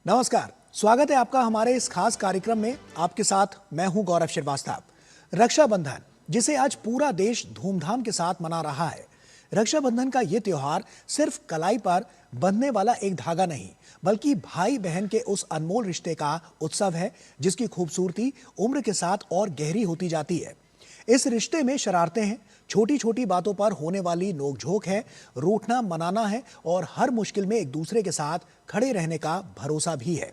नमस्कार, स्वागत है आपका हमारे इस खास कार्यक्रम में। आपके साथ मैं हूं गौरव श्रीवास्तव। रक्षाबंधन, जिसे आज पूरा देश धूमधाम के साथ मना रहा है। रक्षाबंधन का ये त्योहार सिर्फ कलाई पर बंधने वाला एक धागा नहीं, बल्कि भाई बहन के उस अनमोल रिश्ते का उत्सव है, जिसकी खूबसूरती उम्र के साथ और गहरी होती जाती है। इस रिश्ते में शरारतें हैं, छोटी छोटी बातों पर होने वाली नोकझोंक है, रूठना मनाना है और हर मुश्किल में एक दूसरे के साथ खड़े रहने का भरोसा भी है।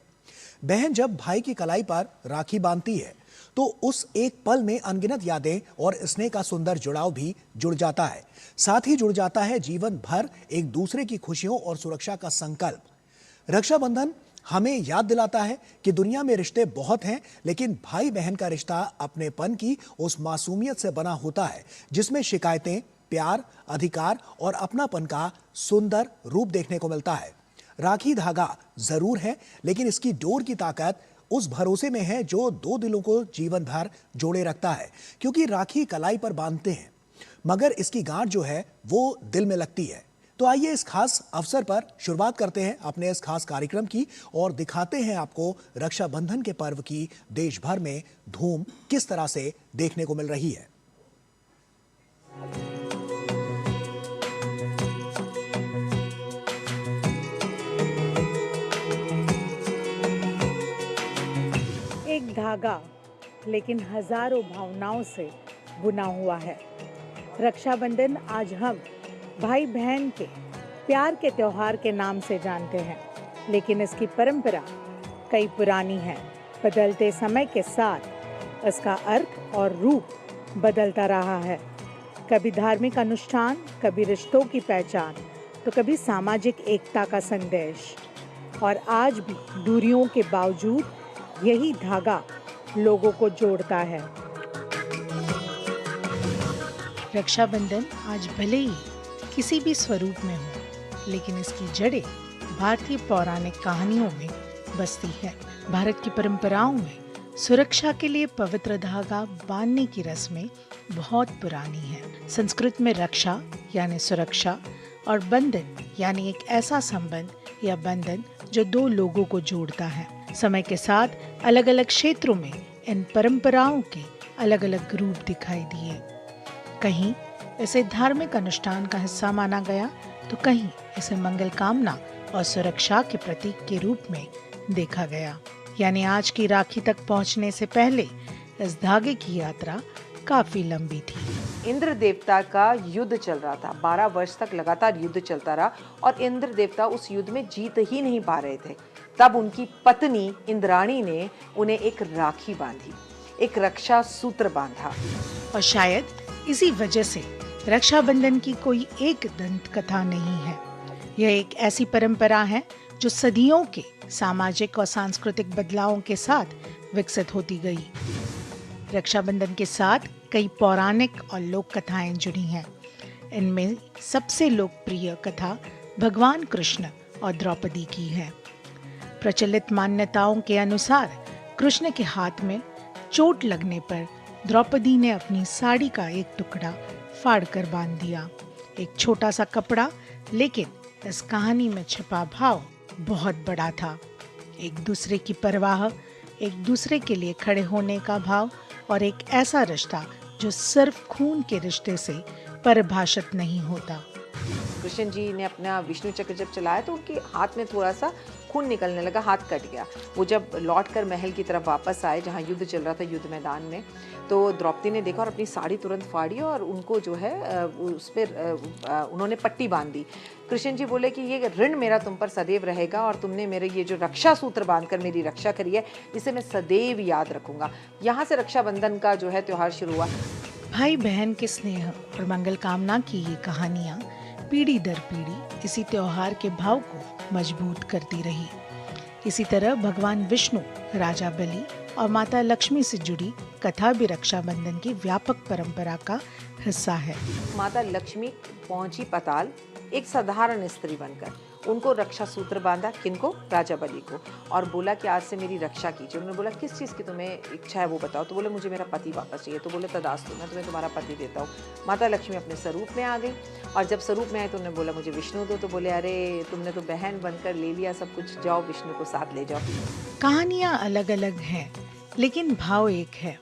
बहन जब भाई की कलाई पर राखी बांधती है तो उस एक पल में अनगिनत यादें और स्नेह का सुंदर जुड़ाव भी जुड़ जाता है। साथ ही जुड़ जाता है जीवन भर एक दूसरे की खुशियों और सुरक्षा का संकल्प। रक्षाबंधन हमें याद दिलाता है कि दुनिया में रिश्ते बहुत हैं, लेकिन भाई बहन का रिश्ता अपनेपन की उस मासूमियत से बना होता है, जिसमें शिकायतें, प्यार, अधिकार और अपनापन का सुंदर रूप देखने को मिलता है। राखी धागा जरूर है, लेकिन इसकी डोर की ताकत उस भरोसे में है जो दो दिलों को जीवन भर जोड़े रखता है। क्योंकि राखी कलाई पर बांधते हैं, मगर इसकी गांठ जो है वो दिल में लगती है। तो आइए इस खास अवसर पर शुरुआत करते हैं अपने इस खास कार्यक्रम की और दिखाते हैं आपको रक्षाबंधन के पर्व की देश भर में धूम किस तरह से देखने को मिल रही है। एक धागा, लेकिन हजारों भावनाओं से बुना हुआ है। रक्षाबंधन आज हम भाई बहन के प्यार के त्योहार के नाम से जानते हैं, लेकिन इसकी परंपरा कई पुरानी है। बदलते समय के साथ इसका अर्थ और रूप बदलता रहा है। कभी धार्मिक अनुष्ठान, कभी रिश्तों की पहचान, तो कभी सामाजिक एकता का संदेश। और आज भी दूरियों के बावजूद यही धागा लोगों को जोड़ता है। रक्षाबंधन आज भले ही किसी भी स्वरूप में हो, लेकिन इसकी जड़ें भारतीय पौराणिक कहानियों में बसती है। भारत की परंपराओं में सुरक्षा के लिए पवित्र धागा बांधने की रस्में बहुत पुरानी है। संस्कृत में रक्षा यानी सुरक्षा और बंधन यानी एक ऐसा संबंध या बंधन जो दो लोगों को जोड़ता है। समय के साथ अलग अलग क्षेत्रों में इन परंपराओं के अलग अलग रूप दिखाई दिए। कहीं इसे धार्मिक अनुष्ठान का हिस्सा माना गया, तो कहीं इसे मंगल कामना और सुरक्षा के प्रतीक के रूप में देखा गया। यानी आज की राखी तक पहुंचने से पहले इस धागे की यात्रा काफी लंबी थी। इंद्र देवता का युद्ध चल रहा था, 12 वर्ष तक लगातार युद्ध चलता रहा और इंद्र देवता उस युद्ध में जीत ही नहीं पा रहे थे। तब उनकी पत्नी इंद्राणी ने उन्हें एक राखी बांधी, एक रक्षा सूत्र बांधा। और शायद इसी वजह से रक्षाबंधन की कोई एक दंत कथा नहीं है। यह एक ऐसी परंपरा है जो सदियों के सामाजिक और सांस्कृतिक बदलावों के साथ विकसित होती गई। रक्षाबंधन के साथ कई पौराणिक और लोक कथाएं जुड़ी हैं। इनमें सबसे लोकप्रिय कथा भगवान कृष्ण और द्रौपदी की है। प्रचलित मान्यताओं के अनुसार कृष्ण के हाथ में चोट लगने पर द्रौपदी ने अपनी साड़ी का एक टुकड़ा फाड़कर बांध दिया। एक छोटा सा कपड़ा, लेकिन इस कहानी में छिपा भाव बहुत बड़ा था। एक दूसरे की परवाह, एक दूसरे के लिए खड़े होने का भाव और एक ऐसा रिश्ता जो सिर्फ खून के रिश्ते से परिभाषित नहीं होता। कृष्ण जी ने अपना विष्णु चक्र जब चलाया तो उनके हाथ में थोड़ा सा खून निकलने लगा, हाथ कट गया। वो जब लौटकर महल की तरफ वापस आए जहाँ युद्ध चल रहा था, युद्ध मैदान में, तो द्रौपदी ने देखा और अपनी साड़ी तुरंत फाड़ी और उनको जो है उस पर उन्होंने पट्टी बांध दी। कृष्ण जी बोले कि ये ऋण मेरा तुम पर सदैव रहेगा और तुमने मेरे ये जो रक्षा सूत्र बांधकर मेरी रक्षा करी है, इसे मैं सदैव याद रखूंगा। यहाँ से रक्षाबंधन का जो है त्योहार शुरू हुआ। भाई बहन के स्नेह और मंगल कामना की ये कहानियाँ पीढ़ी दर पीढ़ी इसी त्योहार के भाव को मजबूत करती रही। इसी तरह भगवान विष्णु, राजा बलि और माता लक्ष्मी से जुड़ी कथा भी रक्षाबंधन की व्यापक परंपरा का हिस्सा है। माता लक्ष्मी पहुंची पाताल एक साधारण स्त्री बनकर उनको रक्षा सूत्र बांधा, किनको? राजा बलि को, और बोला कि आज से मेरी रक्षा कीजिए। उन्होंने बोला किस चीज़ की तुम्हें इच्छा है वो बताओ। तो बोले मुझे मेरा पति वापस चाहिए। तो बोले तदास्तु, मैं तुम्हें तुम्हारा पति देता हूँ। माता लक्ष्मी अपने स्वरूप में आ गई, और जब स्वरूप में आए तो उन्होंने बोला मुझे विष्णु दो। तो बोले अरे तुमने तो बहन बनकर ले लिया सब कुछ, जाओ विष्णु को साथ ले जाओ। कहानियां अलग अलग हैं, लेकिन भाव एक है,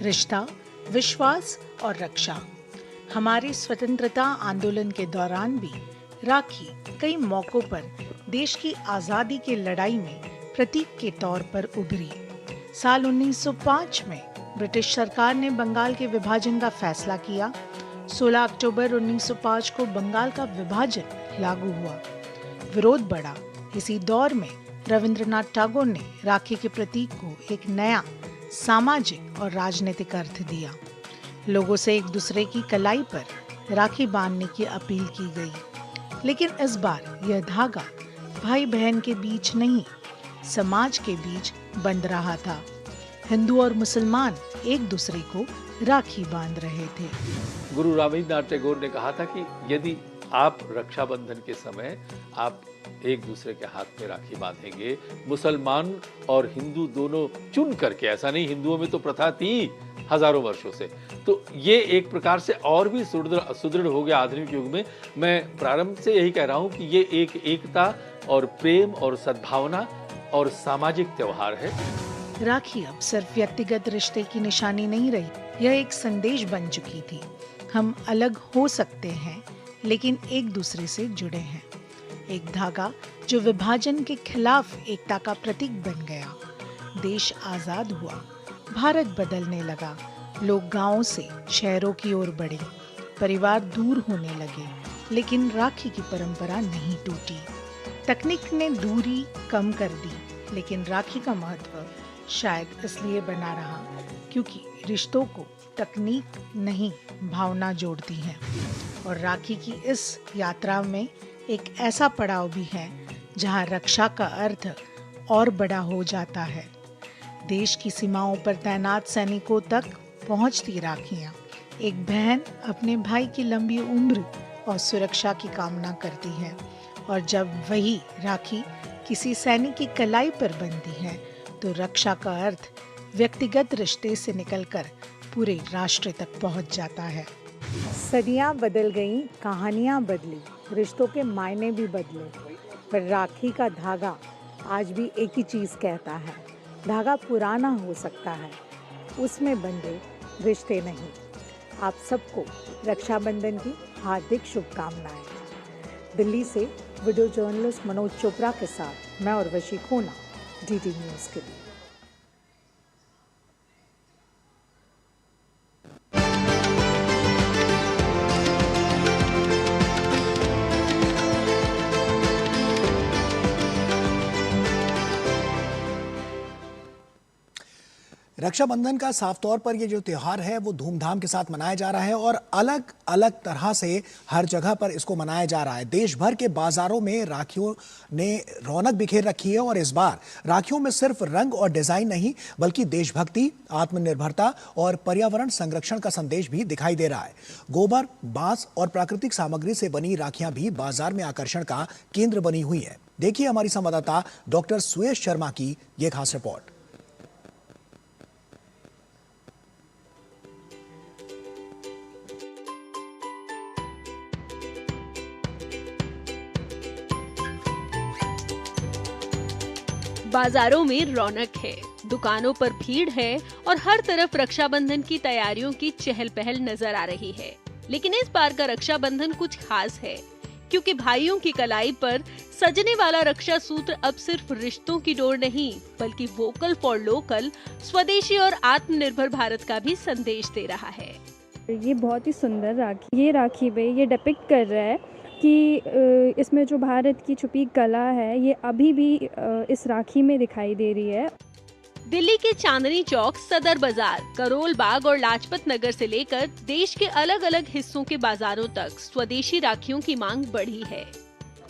रिश्ता, विश्वास और रक्षा। हमारे स्वतंत्रता आंदोलन के दौरान भी राखी कई मौकों पर देश की आजादी की लड़ाई में प्रतीक के तौर पर उभरी। साल 1905 में ब्रिटिश सरकार ने बंगाल के विभाजन का फैसला किया। 16 अक्टूबर 1905 को बंगाल का विभाजन लागू हुआ। विरोध बढ़ा। इसी दौर में रविंद्रनाथ टैगोर ने राखी के प्रतीक को एक नया सामाजिक और राजनीतिक अर्थ दिया। लोगों से एक दूसरे की कलाई पर राखी बांधने की अपील की गई, लेकिन इस बार यह धागा भाई बहन के बीच नहीं, समाज के बीच बंध रहा था। हिंदू और मुसलमान एक दूसरे को राखी बांध रहे थे। गुरु रविंद्रनाथ टैगोर ने कहा था कि यदि आप रक्षाबंधन के समय आप एक दूसरे के हाथ में राखी बांधेंगे, मुसलमान और हिंदू दोनों चुन करके, ऐसा नहीं, हिंदुओं में तो प्रथा थी हजारों वर्षों से, तो ये एक प्रकार से और भी सुदृढ़ हो गया आधुनिक युग में। मैं प्रारंभ से यही कह रहा हूँ कि ये एक एकता और प्रेम और सद्भावना और सामाजिक त्योहार है। राखी अब सिर्फ व्यक्तिगत रिश्ते की निशानी नहीं रही, यह एक संदेश बन चुकी थी। हम अलग हो सकते हैं, लेकिन एक दूसरे से जुड़े हैं। एक धागा जो विभाजन के खिलाफ एकता का प्रतीक बन गया। देश आजाद हुआ, भारत बदलने लगा, लोग गांवों से शहरों की ओर बढ़े, परिवार दूर होने लगे, लेकिन राखी की परंपरा नहीं टूटी। तकनीक ने दूरी कम कर दी, लेकिन राखी का महत्व शायद इसलिए बना रहा क्योंकि रिश्तों को तकनीक नहीं, भावना जोड़ती है। और राखी की इस यात्रा में एक ऐसा पड़ाव भी है जहां रक्षा का अर्थ और बड़ा हो जाता है। देश की सीमाओं पर तैनात सैनिकों तक पहुंचती राखियां। एक बहन अपने भाई की लंबी उम्र और सुरक्षा की कामना करती है, और जब वही राखी किसी सैनिक की कलाई पर बंधती है तो रक्षा का अर्थ व्यक्तिगत रिश्ते से निकलकर पूरे राष्ट्र तक पहुंच जाता है। सदियां बदल गईं, कहानियां बदली, रिश्तों के मायने भी बदले, पर राखी का धागा आज भी एक ही चीज़ कहता है। धागा पुराना हो सकता है, उसमें बंधे रिश्ते नहीं। आप सबको रक्षाबंधन की हार्दिक शुभकामनाएं। दिल्ली से वीडियो जर्नलिस्ट मनोज चोपड़ा के साथ मैं उर्वशी खोना, डीडी न्यूज़ के लिए। रक्षाबंधन का साफ तौर पर ये जो त्यौहार है वो धूमधाम के साथ मनाया जा रहा है और अलग अलग तरह से हर जगह पर इसको मनाया जा रहा है। देश भर के बाजारों में राखियों ने रौनक बिखेर रखी है और इस बार राखियों में सिर्फ रंग और डिजाइन नहीं बल्कि देशभक्ति, आत्मनिर्भरता और पर्यावरण संरक्षण का संदेश भी दिखाई दे रहा है। गोबर, बांस और प्राकृतिक सामग्री से बनी राखियां भी बाजार में आकर्षण का केंद्र बनी हुई है। देखिए हमारी संवाददाता डॉक्टर सुयश शर्मा की ये खास रिपोर्ट। बाजारों में रौनक है, दुकानों पर भीड़ है और हर तरफ रक्षाबंधन की तैयारियों की चहल पहल नजर आ रही है। लेकिन इस बार का रक्षाबंधन कुछ खास है, क्योंकि भाइयों की कलाई पर सजने वाला रक्षा सूत्र अब सिर्फ रिश्तों की डोर नहीं बल्कि वोकल फॉर लोकल, स्वदेशी और आत्मनिर्भर भारत का भी संदेश दे रहा है। ये बहुत ही सुंदर राखी, ये राखी पे ये डिपिक्ट कर रहा है कि इसमें जो भारत की छुपी कला है ये अभी भी इस राखी में दिखाई दे रही है। दिल्ली के चांदनी चौक, सदर बाजार, करोल बाग और लाजपत नगर से लेकर देश के अलग अलग हिस्सों के बाजारों तक स्वदेशी राखियों की मांग बढ़ी है।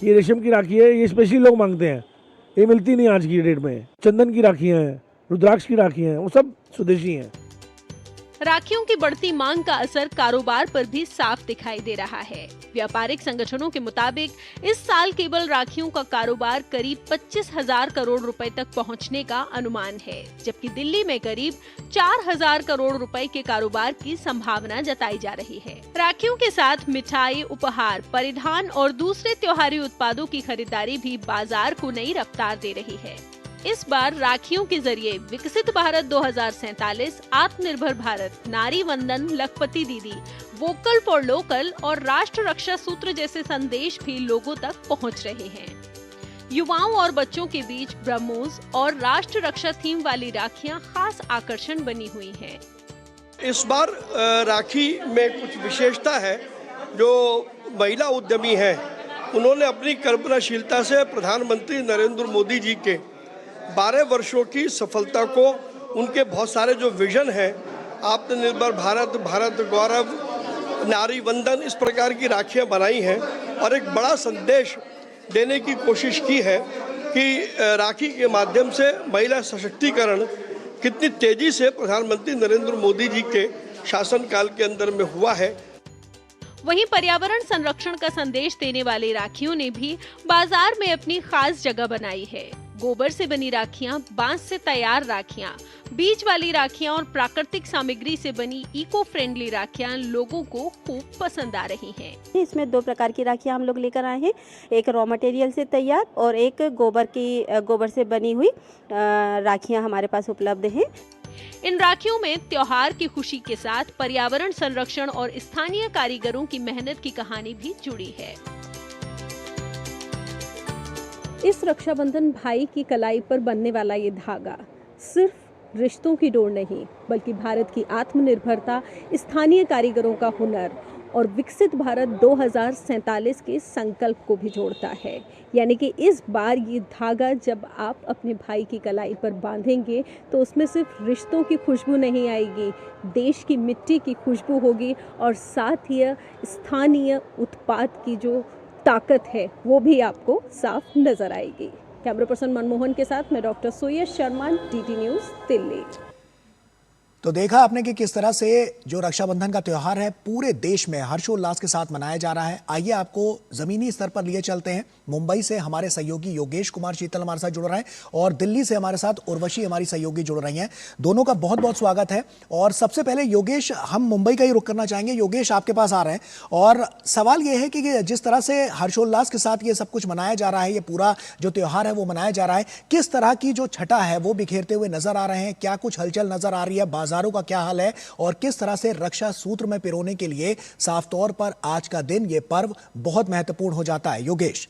ये रेशम की राखी है, ये स्पेशली लोग मांगते हैं, ये मिलती नहीं आज की डेट में। चंदन की राखियां हैं, रुद्राक्ष की राखियां हैं, वो सब स्वदेशी हैं। राखियों की बढ़ती मांग का असर कारोबार पर भी साफ दिखाई दे रहा है। व्यापारिक संगठनों के मुताबिक इस साल केवल राखियों का कारोबार करीब 25,000 करोड़ रुपए तक पहुंचने का अनुमान है, जबकि दिल्ली में करीब 4,000 करोड़ रुपए के कारोबार की संभावना जताई जा रही है। राखियों के साथ मिठाई, उपहार, परिधान और दूसरे त्योहारी उत्पादों की खरीदारी भी बाजार को नई रफ्तार दे रही है। इस बार राखियों के जरिए विकसित भारत 2047, आत्मनिर्भर भारत, नारी वंदन, लखपति दीदी, वोकल फॉर लोकल और राष्ट्र रक्षा सूत्र जैसे संदेश भी लोगों तक पहुंच रहे हैं। युवाओं और बच्चों के बीच ब्रह्मोस और राष्ट्र रक्षा थीम वाली राखियां खास आकर्षण बनी हुई हैं। इस बार राखी में कुछ विशेषता है। जो महिला उद्यमी हैं, उन्होंने अपनी कल्पनाशीलता से प्रधानमंत्री नरेंद्र मोदी जी के 12 वर्षों की सफलता को, उनके बहुत सारे जो विजन है, आत्मनिर्भर भारत, भारत गौरव, नारी वंदन, इस प्रकार की राखियां बनाई हैं और एक बड़ा संदेश देने की कोशिश की है कि राखी के माध्यम से महिला सशक्तिकरण कितनी तेजी से प्रधानमंत्री नरेंद्र मोदी जी के शासनकाल के अंदर में हुआ है। वहीं पर्यावरण संरक्षण का संदेश देने वाली राखियों ने भी बाजार में अपनी खास जगह बनाई है। गोबर से बनी राखियां, बांस से तैयार राखियां, बीज वाली राखियां और प्राकृतिक सामग्री से बनी इको फ्रेंडली राखियां लोगों को खूब पसंद आ रही हैं। इसमें 2 प्रकार की राखियां हम लोग लेकर आए हैं, एक रॉ मटेरियल से तैयार और एक गोबर से बनी हुई राखियां हमारे पास उपलब्ध हैं। इन राखियों में त्योहार की खुशी के साथ पर्यावरण संरक्षण और स्थानीय कारीगरों की मेहनत की कहानी भी जुड़ी है। इस रक्षाबंधन भाई की कलाई पर बनने वाला ये धागा सिर्फ रिश्तों की डोर नहीं, बल्कि भारत की आत्मनिर्भरता, स्थानीय कारीगरों का हुनर और विकसित भारत 2047 के संकल्प को भी जोड़ता है। यानी कि इस बार ये धागा जब आप अपने भाई की कलाई पर बांधेंगे तो उसमें सिर्फ रिश्तों की खुशबू नहीं आएगी, देश की मिट्टी की खुशबू होगी और साथ ही स्थानीय उत्पाद की जो ताकत है वो भी आपको साफ नजर आएगी। कैमरा पर्सन मनमोहन के साथ मैं डॉक्टर सुयश शर्मा, डीटी न्यूज़, दिल्ली। तो देखा आपने कि किस तरह से जो रक्षाबंधन का त्यौहार है पूरे देश में हर्षोल्लास के साथ मनाया जा रहा है। आइए आपको जमीनी स्तर पर लिए चलते हैं। मुंबई से हमारे सहयोगी योगेश कुमार शीतल हमारे साथ जुड़ रहे हैं और दिल्ली से हमारे साथ उर्वशी हमारी सहयोगी जुड़ रही हैं। दोनों का बहुत बहुत स्वागत है। और सबसे पहले योगेश, हम मुंबई का ही रुख करना चाहेंगे। योगेश, आपके पास आ रहे हैं और सवाल ये है कि जिस तरह से हर्षोल्लास के साथ ये सब कुछ मनाया जा रहा है, ये पूरा जो त्यौहार है वो मनाया जा रहा है, किस तरह की जो छटा है वो बिखेरते हुए नजर आ रहे हैं? क्या कुछ हलचल नजर आ रही है? बाजारों का क्या हाल है और किस तरह से रक्षा सूत्र में पिरोने के लिए साफ तौर पर आज का दिन, ये पर्व बहुत महत्वपूर्ण हो जाता है? योगेश,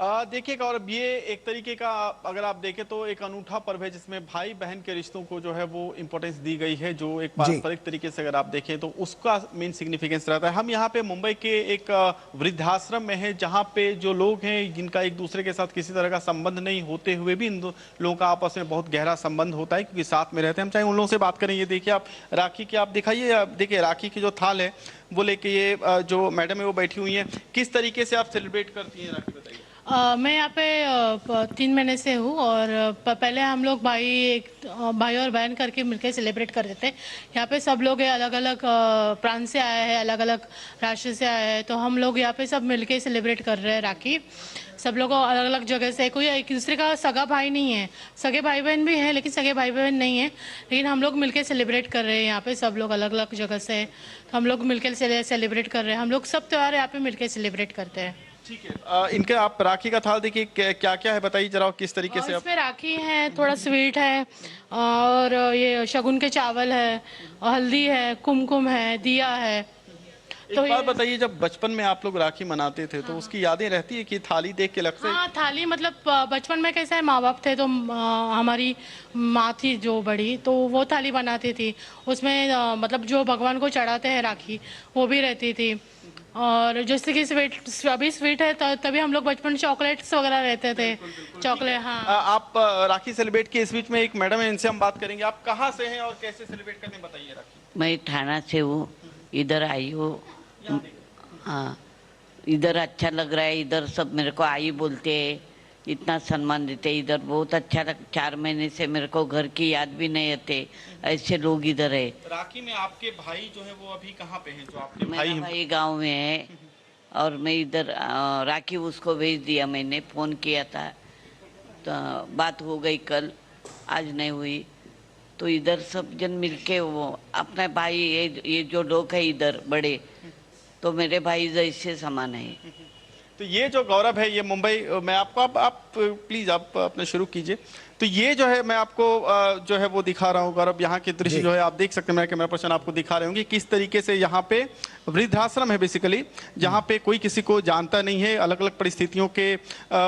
देखिए गौरव, ये एक तरीके का अगर आप देखें तो एक अनूठा पर्व है जिसमें भाई बहन के रिश्तों को जो है वो इंपॉर्टेंस दी गई है। जो एक पारंपरिक तरीके से अगर आप देखें तो उसका मेन सिग्निफिकेंस रहता है। हम यहाँ पे मुंबई के एक वृद्धाश्रम में है जहाँ पे जो लोग हैं जिनका एक दूसरे के साथ किसी तरह का संबंध नहीं होते हुए भी इन लोगों का आपस में बहुत गहरा संबंध होता है क्योंकि साथ में रहते हैं। हम चाहे उन लोगों से बात करें। ये देखिए आप राखी की, आप दिखाइए, देखिए राखी की जो थाल है वो लेके ये जो मैडम है वो बैठी हुई है। किस तरीके से आप सेलिब्रेट करती हैं राखी, बताइए। मैं यहाँ पे 3 महीने से हूँ और पहले हम लोग भाई और बहन करके मिलकर सेलिब्रेट करते थे। यहाँ पे सब लोग अलग अलग प्रांत से आए हैं, अलग अलग राष्ट्र से आए हैं, तो हम लोग यहाँ पे सब मिलके सेलिब्रेट कर रहे हैं राखी। सब लोग अलग अलग जगह से, कोई एक दूसरे का सगा भाई नहीं है, सगे भाई बहन भी हैं लेकिन सगे भाई बहन नहीं है, लेकिन हम लोग मिलके सेलिब्रेट कर रहे हैं। यहाँ पे सब लोग अलग अलग जगह से, तो हम लोग मिलकर सेलिब्रेट कर रहे हैं। हम लोग सब त्यौहार यहाँ पे मिलकर सेलिब्रेट करते हैं। ठीक है, इनके आप राखी का थाल देखिए क्या क्या है, बताइए जरा किस तरीके से। इसमें राखी है, थोड़ा स्वीट है और ये शगुन के चावल है, हल्दी है, कुमकुम है, दिया है। तो एक बात बताइए, जब बचपन में आप लोग राखी मनाते थे तो उसकी यादें रहती है कि थाली देख के लगता है? हाँ, थाली मतलब बचपन में कैसा है, माँ बाप थे तो हमारी माँ थी जो बड़ी, तो वो थाली बनाती थी। उसमें मतलब जो भगवान को चढ़ाते हैं राखी वो भी रहती थी। और जैसे कि अभी स्वीट है तभी हम लोग बचपन चॉकलेट्स वगैरह रहते थे, चॉकलेट। हाँ, आप राखी सेलिब्रेट की, इस बीच में एक मैडम है, इनसे हम बात करेंगे। आप कहाँ से हैं और कैसे सेलिब्रेट करते हैं, बताइए राखी। मैं थाना से हूँ, इधर आई हूँ। हाँ, इधर अच्छा लग रहा है, इधर सब मेरे को आई बोलते हैं, इतना सम्मान देते इधर, बहुत अच्छा लग। 4 महीने से मेरे को घर की याद भी नहीं आते, ऐसे लोग इधर है। राखी में आपके भाई जो है वो अभी कहाँ पे हैं? जो आपके भाई गांव में है और मैं इधर राखी उसको भेज दिया, मैंने फ़ोन किया था तो बात हो गई कल, आज नहीं हुई। तो इधर सब जन मिलके वो अपने भाई ये जो लोग है इधर बड़े, तो मेरे भाई जैसे समान है। तो ये जो गौरव है ये मुंबई, मैं आपको आप प्लीज़ आप अपने शुरू कीजिए। तो ये जो है मैं आपको जो है वो दिखा रहा हूँ गौरव, यहाँ के दृश्य जो है आप देख सकते हैं, मेरा कैमरा पर्सन आपको दिखा रहे होंगे किस तरीके से यहाँ पे वृद्धाश्रम है बेसिकली, जहाँ पे कोई किसी को जानता नहीं है, अलग अलग परिस्थितियों के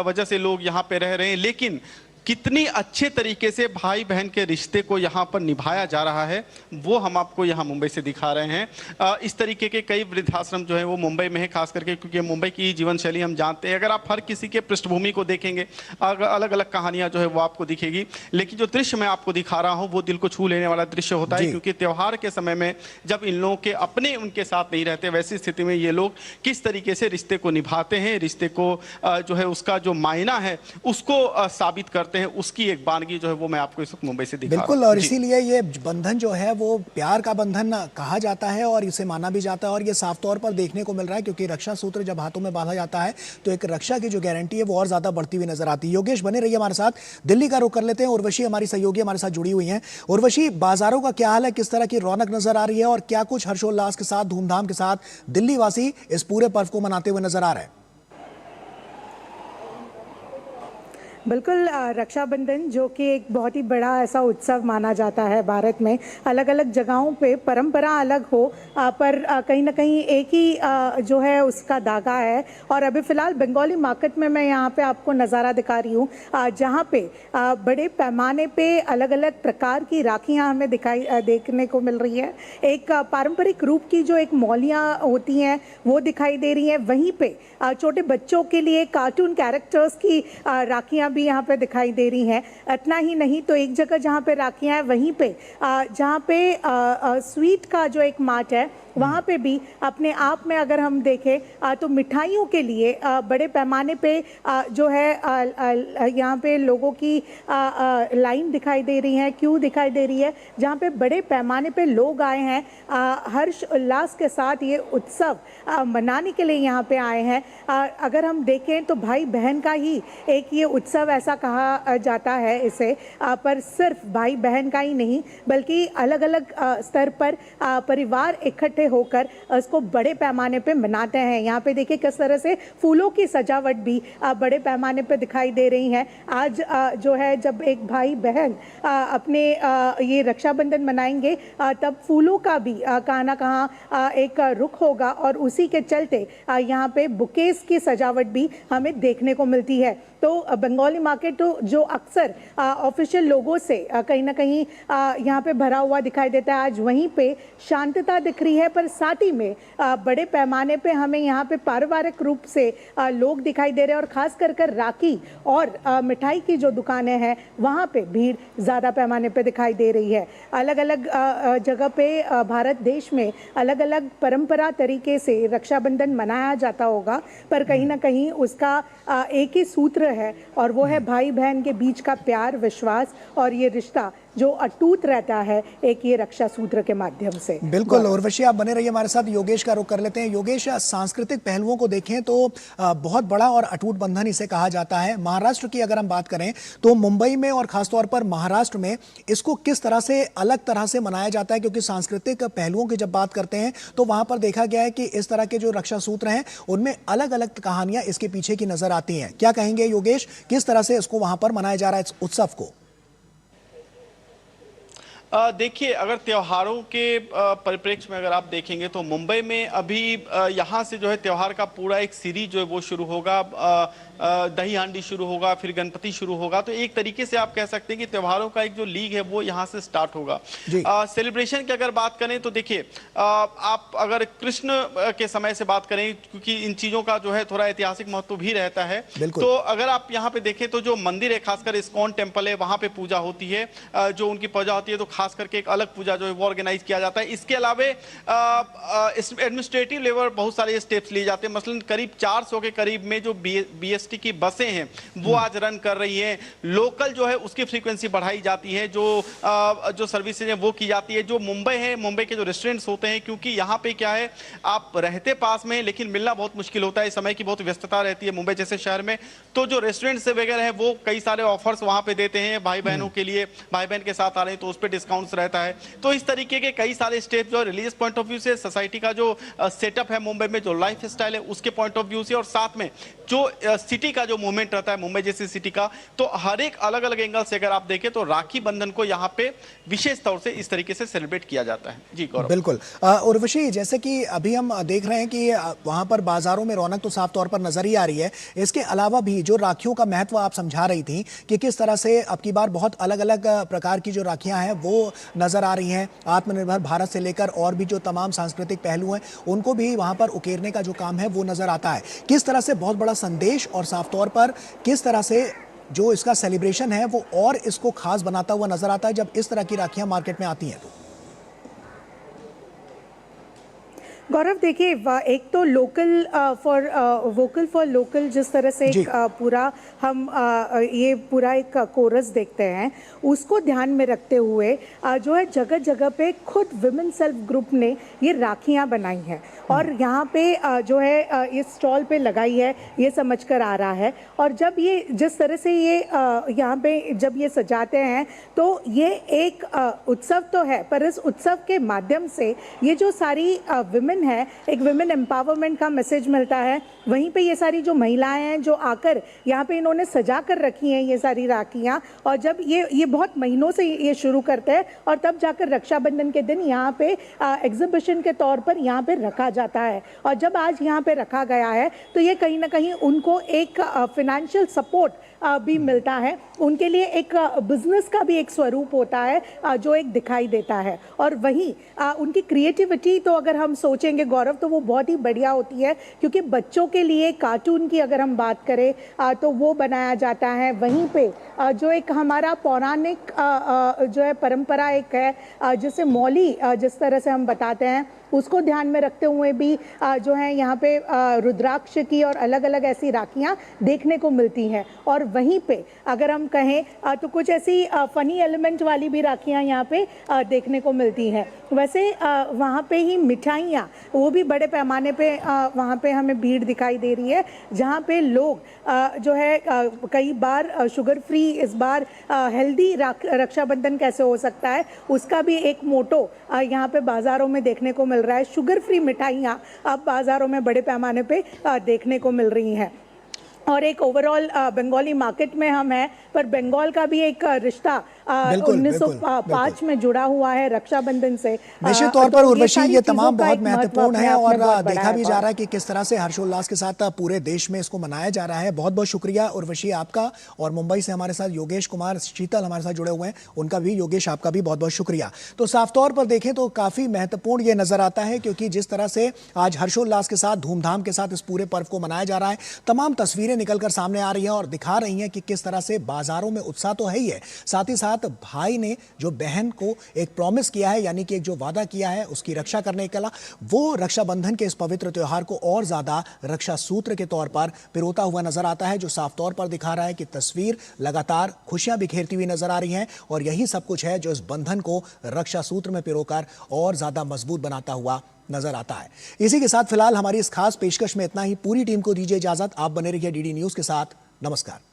वजह से लोग यहाँ पे रह रहे हैं, लेकिन कितनी अच्छे तरीके से भाई बहन के रिश्ते को यहाँ पर निभाया जा रहा है वो हम आपको यहाँ मुंबई से दिखा रहे हैं। इस तरीके के कई वृद्धाश्रम जो है वो मुंबई में है, खास करके क्योंकि मुंबई की जीवन शैली हम जानते हैं। अगर आप हर किसी के पृष्ठभूमि को देखेंगे, अलग अलग कहानियाँ जो है वो आपको दिखेगी, लेकिन जो दृश्य मैं आपको दिखा रहा हूँ वो दिल को छू लेने वाला दृश्य होता है, क्योंकि त्यौहार के समय में जब इन लोगों के अपने उनके साथ नहीं रहते, वैसी स्थिति में ये लोग किस तरीके से रिश्ते को निभाते हैं, रिश्ते को जो है उसका जो मायना है उसको साबित करते हैं, उसकी एक बानगी जो है वो मैं आपको इस वक्त मुंबई से दिखा रहा हूं। बिल्कुल, और इसीलिए ये बंधन जो है वो प्यार का बंधन कहा जाता है और इसे माना भी जाता है, और ये साफ तौर पर देखने को मिल रहा है, क्योंकि रक्षा सूत्र जब हाथों में बांधा जाता है तो एक रक्षा की जो गारंटी है वो और ज्यादा बढ़ती हुई नजर आती है। योगेश बने रहिए हमारे साथ, दिल्ली का रुख कर लेते हैं। उर्वशी हमारी सहयोगी हमारे साथ जुड़ी हुई है। उर्वशी, बाजारों का क्या हाल है, किस तरह की रौनक नजर आ रही है और क्या कुछ हर्षोल्लास के साथ, धूमधाम के साथ दिल्ली वासी इस पूरे पर्व को मनाते हुए नजर आ रहे हैं? बिल्कुल, रक्षाबंधन जो कि एक बहुत ही बड़ा ऐसा उत्सव माना जाता है भारत में, अलग अलग जगहों पे परंपरा अलग हो पर कहीं ना कहीं एक ही जो है उसका धागा है। और अभी फ़िलहाल बंगाली मार्केट में मैं यहाँ पे आपको नज़ारा दिखा रही हूँ, जहाँ पे बड़े पैमाने पे अलग अलग प्रकार की राखियाँ हमें देखने को मिल रही है। एक पारंपरिक रूप की जो एक मौलियाँ होती हैं वो दिखाई दे रही हैं, वहीं पे छोटे बच्चों के लिए कार्टून कैरेक्टर्स की राखियाँ भी यहाँ पे दिखाई दे रही हैं। इतना ही नहीं तो एक जगह जहाँ पे राखियाँ हैं वहीं पे जहाँ पे स्वीट का जो एक मार्ट है वहाँ पे भी अपने आप में अगर हम देखें तो मिठाइयों के लिए बड़े पैमाने पे जो है यहाँ पे लोगों की लाइन दिखाई दे रही है, क्यू दिखाई दे रही है, जहाँ पे बड़े पैमाने पे लोग आए हैं, हर्ष उल्लास के साथ ये उत्सव मनाने के लिए यहाँ पे आए हैं। अगर हम देखें तो भाई बहन का ही एक ये उत्सव ऐसा कहा जाता है इसे, पर सिर्फ भाई बहन का ही नहीं बल्कि अलग अलग स्तर पर परिवार इकट्ठे होकर इसको बड़े पैमाने पे मनाते हैं। यहाँ पे देखिए किस तरह से फूलों की सजावट भी बड़े पैमाने पे दिखाई दे रही है। आज जो है जब एक भाई बहन अपने ये रक्षाबंधन मनाएंगे तब फूलों का भी कहाँ ना कहाँ एक रुख होगा और उसी के चलते यहाँ पे बुकेस की सजावट भी हमें देखने को मिलती है। तो बंगाली मार्केट जो अक्सर ऑफिशियल लोगों से कहीं ना कहीं यहाँ पे भरा हुआ दिखाई देता है, आज वहीं पे शांतता दिख रही है, पर साथ ही में बड़े पैमाने पे हमें यहाँ पे पारिवारिक रूप से लोग दिखाई दे रहे हैं और खास कर राखी और मिठाई की जो दुकानें हैं वहाँ पे भीड़ ज़्यादा पैमाने पे दिखाई दे रही है। अलग अलग जगह पे भारत देश में अलग अलग परंपरा तरीके से रक्षाबंधन मनाया जाता होगा, पर कहीं ना कहीं उसका एक ही सूत्र है और वो है भाई बहन के बीच का प्यार, विश्वास और ये रिश्ता जो अटूट रहता है एक ये रक्षा सूत्र के माध्यम से। बिल्कुल, उर्वशी आप बने रहिए हमारे साथ। योगेश का रुख कर लेते हैं। योगेश, सांस्कृतिक पहलुओं को देखें तो बहुत बड़ा और अटूट बंधन इसे कहा जाता है। महाराष्ट्र की अगर हम बात करें तो मुंबई में और खासतौर पर महाराष्ट्र में इसको किस तरह से अलग तरह से मनाया जाता है, क्योंकि सांस्कृतिक पहलुओं की जब बात करते हैं तो वहां पर देखा गया है कि इस तरह के जो रक्षा सूत्र हैं उनमें अलग अलग कहानियां इसके पीछे की नजर आती हैं। क्या कहेंगे योगेश, किस तरह से इसको वहां पर मनाया जा रहा है इस उत्सव को? देखिए, अगर त्योहारों के परिप्रेक्ष्य में अगर आप देखेंगे तो मुंबई में अभी यहाँ से जो है त्योहार का पूरा एक सीरीज जो है वो शुरू होगा, दही हांडी शुरू होगा, फिर गणपति शुरू होगा। तो एक तरीके से आप कह सकते हैं कि त्योहारों का एक जो लीग है वो यहाँ से स्टार्ट होगा। सेलिब्रेशन की अगर बात करें तो देखिए, आप अगर कृष्ण के समय से बात करें, क्योंकि इन चीज़ों का जो है थोड़ा ऐतिहासिक महत्व भी रहता है, तो अगर आप यहाँ पे देखें तो जो मंदिर है, खासकर इस्कॉन टेम्पल है, वहाँ पे पूजा होती है, जो उनकी पूजा होती है, तो खास करके एक अलग पूजा जो है वो ऑर्गेनाइज किया जाता है। इसके अलावा एडमिनिस्ट्रेटिव लेवल बहुत सारे स्टेप्स लिए जाते हैं। मसलन करीब 400 के करीब में जो BST की बसें हैं वो आज रन कर रही हैं। लोकल जो है उसकी फ्रीक्वेंसी बढ़ाई जाती है, जो सर्विसेज हैं वो की जाती है। जो मुंबई है, मुंबई के जो रेस्टोरेंट्स होते हैं, क्योंकि यहाँ पे क्या है, आप रहते पास में लेकिन मिलना बहुत मुश्किल होता है, समय की बहुत व्यस्तता रहती है मुंबई जैसे शहर में, तो जो रेस्टोरेंट्स वगैरह है वो कई सारे ऑफर्स वहाँ पे देते हैं भाई बहनों के लिए। भाई बहन के साथ आ रहे हैं तो उस पर डिस्काउंट्स रहता है। तो इस तरीके के कई सारे स्टेप जो रिलीजियस पॉइंट ऑफ व्यू से, सोसाइटी का जो सेटअप है मुंबई में, जो लाइफ स्टाइल है उसके पॉइंट ऑफ व्यू से, और साथ में जो सिटी का जो मूवमेंट रहता है मुंबई जैसी सिटी का, तो हर एक अलग अलग एंगल से अगर आप देखें तो राखी बंधन को यहाँ पे विशेष तौर से इस तरीके से सेलिब्रेट किया जाता है। जी गौरव। बिल्कुल। उर्वशी, जैसे कि अभी हम देख रहे हैं कि वहां पर बाजारों में रौनक तो साफ तौर पर नजर ही आ रही है, इसके अलावा भी जो राखियों का महत्व आप समझा रही थी कि किस तरह से अब की बार बहुत अलग अलग प्रकार की जो राखियां हैं वो नजर आ रही हैं, आत्मनिर्भर भारत से लेकर और भी जो तमाम सांस्कृतिक पहलू हैं उनको भी वहां पर उकेरने का जो काम है वो नजर आता है। किस तरह से बहुत बड़ा संदेश और साफ तौर पर किस तरह से जो इसका सेलिब्रेशन है वो और इसको खास बनाता हुआ नजर आता है जब इस तरह की राखियां मार्केट में आती हैं। तो गौरव, देखिए, एक तो local for vocal for local जिस तरह से पूरा हम ये पूरा एक कोरस देखते हैं, उसको ध्यान में रखते हुए जो है जगह जगह पे खुद विमेन सेल्फ ग्रुप ने ये राखियां बनाई हैं और यहाँ पे जो है इस स्टॉल पे लगाई है, ये समझकर आ रहा है। और जब ये जिस तरह से ये यहाँ पे जब ये सजाते हैं तो ये एक उत्सव तो है, पर इस उत्सव के माध्यम से ये जो सारी विमेन है, एक विमेन एम्पावरमेंट का मैसेज मिलता है। वहीं पे ये सारी जो महिलाएं हैं जो आकर यहाँ पे इन्होंने सजा कर रखी हैं ये सारी राखियाँ, और जब ये बहुत महीनों से ये शुरू करते हैं और तब जाकर रक्षाबंधन के दिन यहाँ पे एग्जीबिशन के तौर पर यहाँ पे रखा जाता है। और जब आज यहाँ पे रखा गया है तो ये कहीं ना कहीं उनको एक फाइनेंशियल सपोर्ट भी मिलता है, उनके लिए एक बिजनेस का भी एक स्वरूप होता है जो एक दिखाई देता है। और वहीं उनकी क्रिएटिविटी तो अगर हम सोचेंगे गौरव तो वो बहुत ही बढ़िया होती है, क्योंकि बच्चों के लिए कार्टून की अगर हम बात करें तो वो बनाया जाता है। वहीं पे जो एक हमारा पौराणिक जो है परंपरा एक है जिसे मौली जिस तरह से हम बताते हैं, उसको ध्यान में रखते हुए भी जो है यहाँ पे रुद्राक्ष की और अलग अलग ऐसी राखियाँ देखने को मिलती हैं। और वहीं पे अगर हम कहें तो कुछ ऐसी फनी एलिमेंट वाली भी राखियाँ यहाँ पे देखने को मिलती हैं। वैसे वहाँ पे ही मिठाइयाँ, वो भी बड़े पैमाने पे वहाँ पे हमें भीड़ दिखाई दे रही है, जहाँ पे लोग जो है कई बार शुगर फ्री, इस बार हेल्दी रक्षाबंधन कैसे हो सकता है, उसका भी एक मोटो यहाँ पे बाज़ारों में देखने को मिल रहा है। शुगर फ्री मिठाइयाँ अब बाज़ारों में बड़े पैमाने पे देखने को मिल रही हैं। और एक ओवरऑल बंगाली मार्केट में हम हैं, पर बंगाल का भी एक रिश्ता 1905 में जुड़ा हुआ है रक्षाबंधन से। निश्चित तौर पर उर्वशी, ये तमाम बहुत महत्वपूर्ण है और देखा भी जा रहा है कि किस तरह से हर्षोल्लास के साथ पूरे देश में इसको मनाया जा रहा है। बहुत बहुत शुक्रिया उर्वशी आपका, और मुंबई से हमारे साथ योगेश कुमार शीतल हमारे साथ जुड़े हुए हैं, उनका भी, योगेश आपका भी बहुत बहुत शुक्रिया। तो साफ तौर पर देखें तो काफी महत्वपूर्ण ये नजर आता है, क्योंकि जिस तरह से आज हर्षोल्लास के साथ, धूमधाम के साथ इस पूरे पर्व को मनाया जा रहा है, तमाम तस्वीरें निकलकर सामने आ रही हैं और दिखा रही हैं कि किस तरह से बाजारों में उत्साह तो है ही है, साथ ही साथ भाई ने जो बहन को एक प्रॉमिस किया है, यानी कि एक जो वादा किया है उसकी रक्षा करने का, वो रक्षाबंधन के इस पवित्र त्योहार को और ज्यादा रक्षा सूत्र के तौर पर पिरोता हुआ नजर आता है, जो साफ तौर पर दिखा रहा है कि तस्वीर लगातार खुशियां बिखेरती हुई नजर आ रही हैं और यही सब कुछ है जो इस बंधन को रक्षा सूत्र में पिरोकर और ज्यादा मजबूत बनाता हुआ नजर आता है। इसी के साथ फिलहाल हमारी इस खास पेशकश में इतना ही। पूरी टीम को दीजिए इजाजत। आप बने रहिए डीडी न्यूज के साथ। नमस्कार।